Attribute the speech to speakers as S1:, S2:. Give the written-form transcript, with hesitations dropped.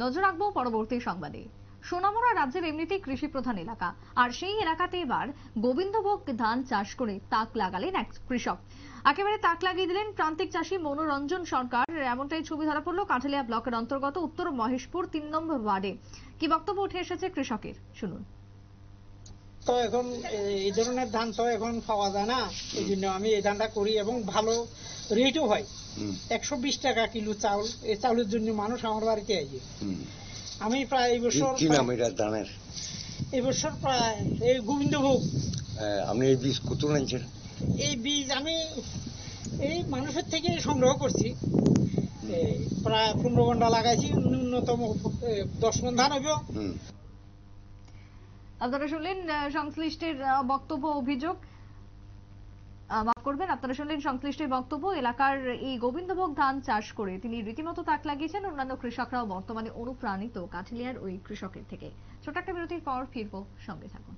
S1: নজর রাখবো পরবর্তী সংবাদে। সোনামুড়া রাজ্যের এমনিতেই কৃষি প্রধান এলাকা, আর সেই এলাকাতে এবার গোবিন্দভোগ ধান চাষ করে তাক লাগালেন এক কৃষক। একেবারে তাক লাগিয়ে দিলেন প্রান্তিক চাষী মনোরঞ্জন সরকার। এমনটাই ছবি ধরা পড়লো কাঠালিয়া ব্লকের অন্তর্গত উত্তর মহেশপুর 3 নম্বর ওয়ার্ডে। কি বক্তব্য উঠে এসেছে কৃষকের, শুনুন।
S2: তো এখন এই ধরনের ধান তো এখন পাওয়া যায় না, এই জন্য আমি এই ধানটা করি এবং ভালো রেটও হয়। 120 টাকা কিলো চাউল, এই চাউলের জন্য মানুষ আমার বাড়িতে আসে। আমি প্রায় এই বছর
S3: কি নাম এটা ধানের?
S2: এই বছর প্রায় এই গোবিন্দভোগ।
S3: আপনি এই বীজ কত আনছেন?
S2: এই বীজ আমি এই মানুষের থেকে সংগ্রহ করছি, প্রায় 15 ঘন্টা লাগাইছি, ন্যূনতম 10 মণ ধান হইব।
S1: আপনারা শুনলেন সংশ্লিষ্টের বক্তব্য, অভিযোগ। মাফ করবেন, আপনারা শুনলেন সংশ্লিষ্টের বক্তব্য। এলাকার এই গোবিন্দভোগ ধান চাষ করে তিনি রীতিমতো তাক লাগিয়েছেন। অন্যান্য কৃষকরাও বর্তমানে অনুপ্রাণিত কাঠালিয়ার ওই কৃষকের থেকে। ছোট একটা বিরতির পর ফিরবো, সঙ্গে থাকুন।